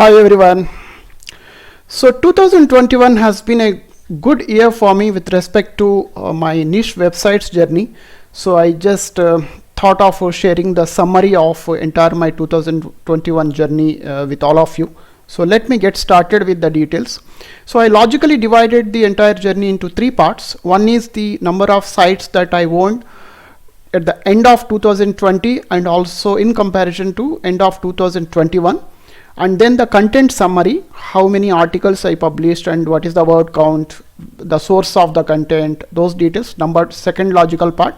Hi everyone. So 2021 has been a good year for me with respect to my niche websites journey. So I just thought of sharing the summary of entire my 2021 journey with all of you. So let me get started with the details. So I logically divided the entire journey into three parts. One is the number of sites that I owned at the end of 2020 and also in comparison to end of 2021, and then the content summary, how many articles I published and what is the word count, the source of the content, those details. Second logical part.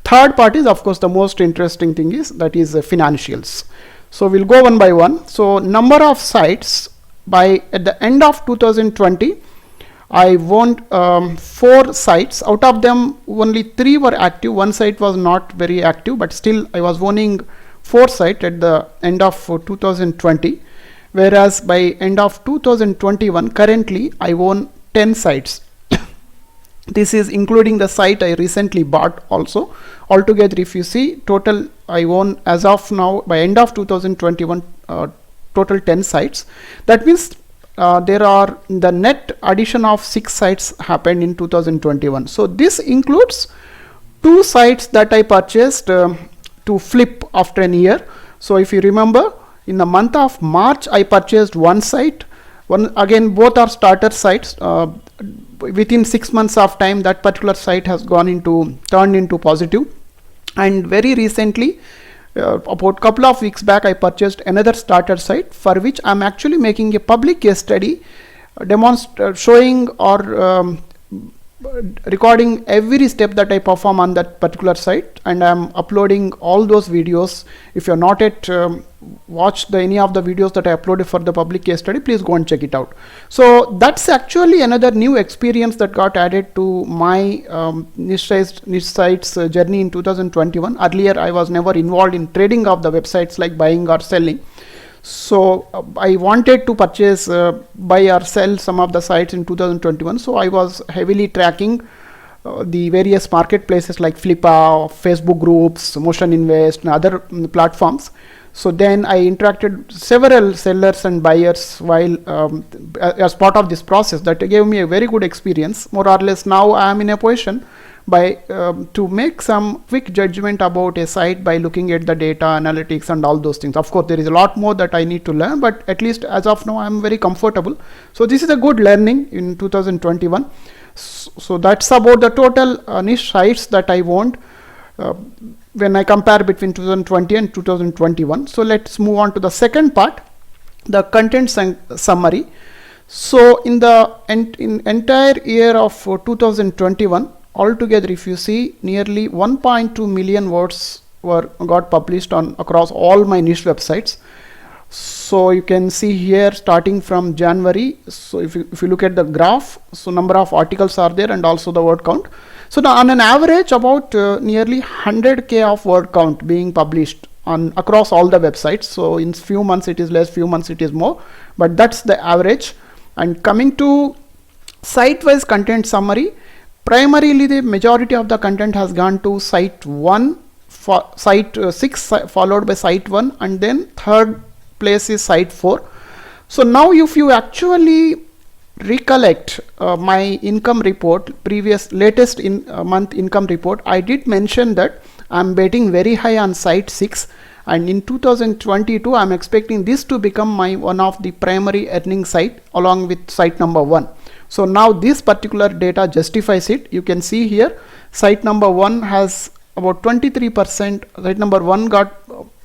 Third part is of course the most interesting thing is that is financials. So we'll go one by one. So number of sites by at the end of 2020, I owned 4 sites. Out of them only 3 were active. One site was not very active, but still I was owning 4 sites at the end of 2020. Whereas by end of 2021, currently I own 10 sites. This is including the site I recently bought also. Altogether, if you see, total I own as of now by end of 2021 total 10 sites. That means there are the net addition of 6 sites happened in 2021. So this includes 2 sites that I purchased to flip after a year. So if you remember, in the month of March, I purchased 1 site. Again, both are starter sites. Within 6 months of time, that particular site has turned into positive. And very recently, about couple of weeks back, I purchased another starter site for which I'm actually making a public case study, showing or recording every step that I perform on that particular site, and I'm uploading all those videos. If you're not yet watched any of the videos that I uploaded for the public case study, please go and check it out. So that's actually another new experience that got added to my niche sites journey in 2021. Earlier I was never involved in trading of the websites like buying or selling. So I wanted to purchase, buy or sell some of the sites in 2021. So I was heavily tracking the various marketplaces like Flippa, Facebook groups, Motion Invest, and other platforms. So then I interacted several sellers and buyers while as part of this process. That gave me a very good experience. More or less now I am in a position by to make some quick judgment about a site by looking at the data analytics and all those things. Of course, there is a lot more that I need to learn, but at least as of now I am very comfortable. So this is a good learning in 2021. So that's about the total niche sites that I owned when I compare between 2020 and 2021. So let's move on to the second part, the content summary. So in the entire year of 2021, altogether, if you see, nearly 1.2 million words got published across all my niche websites. So you can see here starting from January. So if you look at the graph, so number of articles are there and also the word count. So now on an average, about nearly 100K of word count being published across all the websites. So in few months it is less, few months it is more, but that's the average. And coming to site-wise content summary, primarily the majority of the content has gone to site 1, site 6 followed by site 1, and then third place is site 4. So now if you actually recollect my income report, latest month income report, I did mention that I'm betting very high on site 6, and in 2022 I'm expecting this to become one of the primary earning site along with site number 1. So now this particular data justifies it. You can see here site number 1 has about 23%, site number 1 got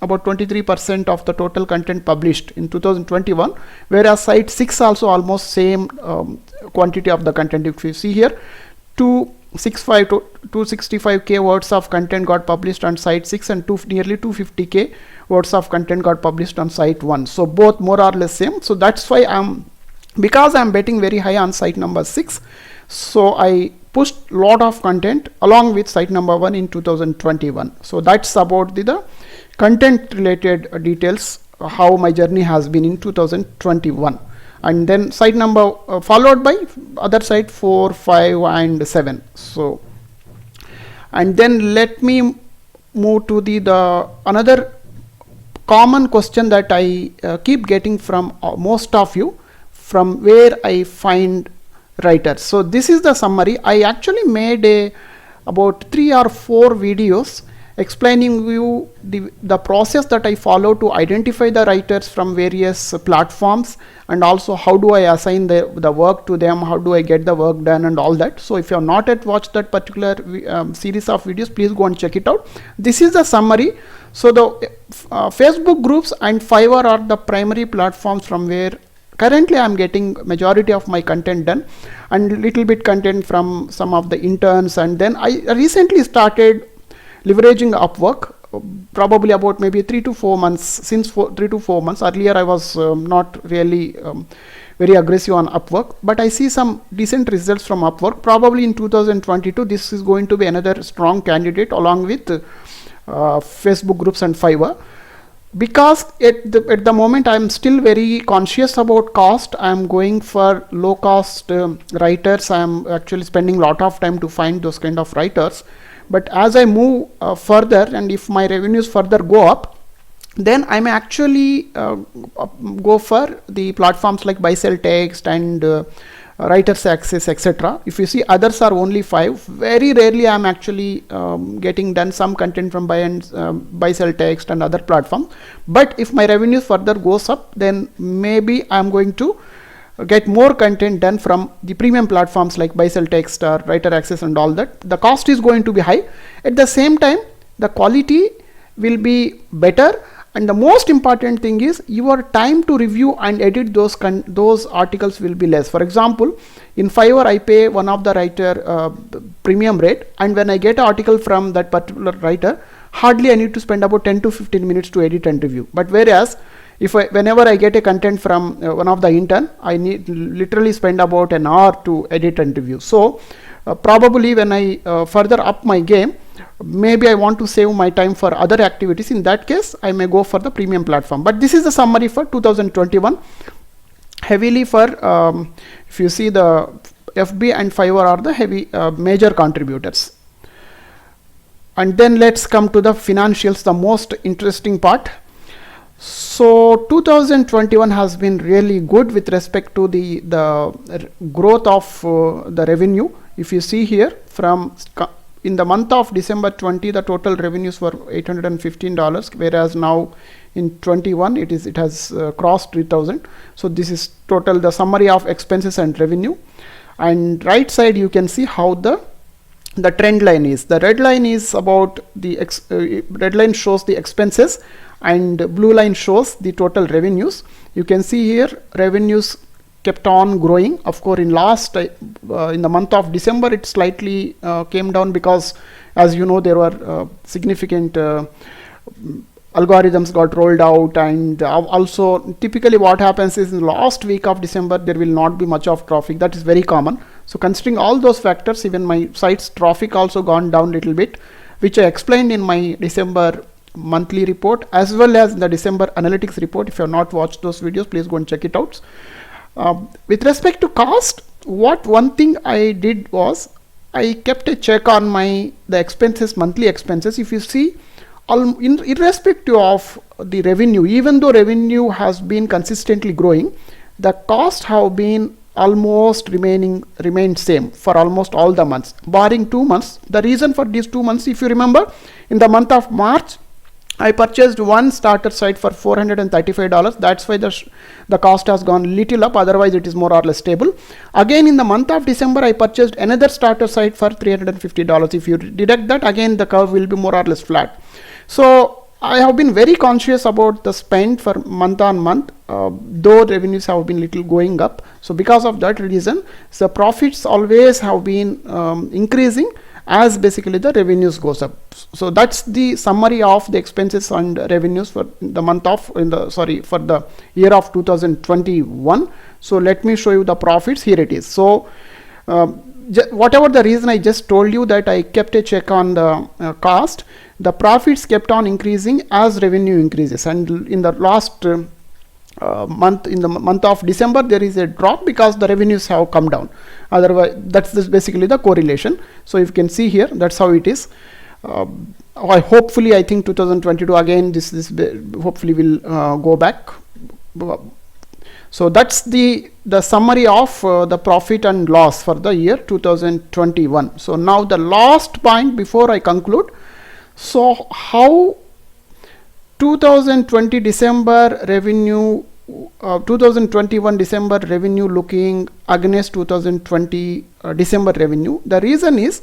about 23% of the total content published in 2021, whereas site 6 also almost same quantity of the content. If you see here, 265K words of content got published on site 6 and nearly 250K words of content got published on site 1. So both more or less same. So that's why because I'm betting very high on site number 6, so I pushed lot of content along with site number 1 in 2021. So that's about the content related details, how my journey has been in 2021. And then site number followed by other site 4, 5 and 7. So and then let me move to the another common question that I keep getting from most of you, from where I find writers. So this is the summary. I actually made about 3 or 4 videos explaining you the process that I follow to identify the writers from various platforms, and also how do I assign the work to them, how do I get the work done, and all that. So if you have not yet watched that particular series of videos, please go and check it out. This is the summary. So the Facebook groups and Fiverr are the primary platforms from where currently I am getting majority of my content done, and little bit content from some of the interns. And then I recently started leveraging Upwork, probably about maybe 3 to 4 months, since 3 to 4 months. Earlier I was not really very aggressive on Upwork, but I see some decent results from Upwork. Probably in 2022 this is going to be another strong candidate along with Facebook groups and Fiverr, because at the moment I'm still very conscious about cost. I'm going for low cost writers. I'm actually spending a lot of time to find those kind of writers. But as I move further, and if my revenues further go up, then I may actually go for the platforms like Buy Sell Text and Writers Access, etc. If you see, others are only 5. Very rarely I am actually getting done some content from Buy Sell Text and other platforms. But if my revenues further goes up, then maybe I am going to get more content done from the premium platforms like Buy Sell Text or Writer Access and all that. The cost is going to be high. At the same time, the quality will be better. And the most important thing is your time to review and edit those articles will be less. For example, in Fiverr I pay one of the writer premium rate, and when I get an article from that particular writer, hardly I need to spend about 10 to 15 minutes to edit and review. But whereas whenever I get a content from one of the intern, I need literally spend about an hour to edit and review. So probably when I further up my game, maybe I want to save my time for other activities. In that case, I may go for the premium platform. But this is the summary for 2021. Heavily for, if you see, the FB and Fiverr are the heavy major contributors. And then let's come to the financials, the most interesting part. So 2021 has been really good with respect to the growth of the revenue. If you see here, from in the month of December 20, the total revenues were $815, whereas now in 21 it has crossed 3,000. So this is total, the summary of expenses and revenue. And right side you can see how the trend line is. The red line is about the red line shows the expenses, and blue line shows the total revenues. You can see here revenues kept on growing. Of course, in the month of December it slightly came down, because as you know, there were significant algorithms got rolled out, and also typically what happens is in the last week of December there will not be much of traffic. That is very common. So considering all those factors, even my site's traffic also gone down a little bit, which I explained in my December monthly report as well as the December analytics report. If you have not watched those videos, please go and check it out. With respect to cost, one thing I did was I kept a check on the expenses, monthly expenses. If you see, irrespective of the revenue, even though revenue has been consistently growing, the cost have been almost remained same for almost all the months, barring 2 months. The reason for these 2 months, if you remember, in the month of March I purchased one starter site for $435. That's why the cost has gone little up. Otherwise it is more or less stable. Again, in the month of December I purchased another starter site for $350. If you deduct that, again the curve will be more or less flat. So I have been very conscious about the spend for month on month, though revenues have been little going up. So because of that reason, the profits always have been increasing as basically the revenues goes up. So that's the summary of the expenses and revenues for the month of for the year of 2021. So let me show you the profits. Here it is. So whatever the reason I just told you, that I kept a check on the cost, the profits kept on increasing as revenue increases. And in the last month, in the month of December, there is a drop because the revenues have come down. Otherwise, that's basically the correlation. So you can see here, that's how it is. hopefully I think 2022 again hopefully will go back. So that's the summary of the profit and loss for the year 2021. So now the last point before I conclude. So how 2020 December revenue, 2021 December revenue looking against 2020 December revenue? The reason is,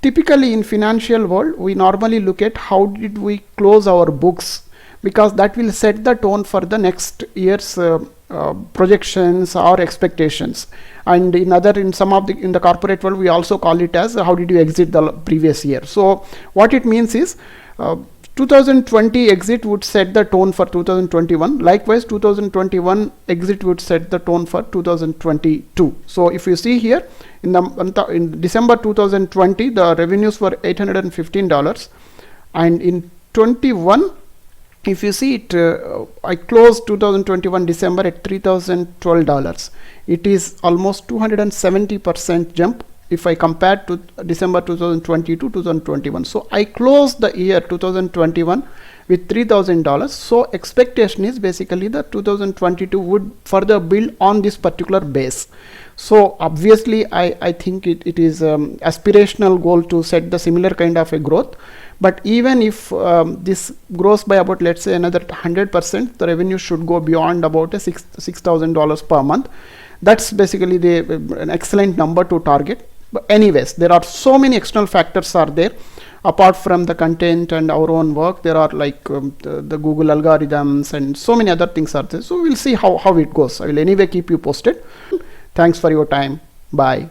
typically in financial world we normally look at how did we close our books, because that will set the tone for the next year's projections or expectations. And in the corporate world we also call it as how did you exit the previous year. So what it means is 2020 exit would set the tone for 2021. Likewise 2021 exit would set the tone for 2022. So if you see here in December 2020 the revenues were $815, and in 21 if you see it, I closed 2021 December at $3,012. It is almost 270% jump if I compare to December 2020 to 2021. So I closed the year 2021 with $3,000. So expectation is basically that 2022 would further build on this particular base. So obviously I think it is aspirational goal to set the similar kind of a growth. But even if this grows by about, let's say, another 100%, the revenue should go beyond about $6,000 per month. That's basically an excellent number to target. But anyways, there are so many external factors are there apart from the content and our own work. There are like the Google algorithms and so many other things are there. So we'll see how it goes. I will anyway keep you posted. Thanks for your time. Bye.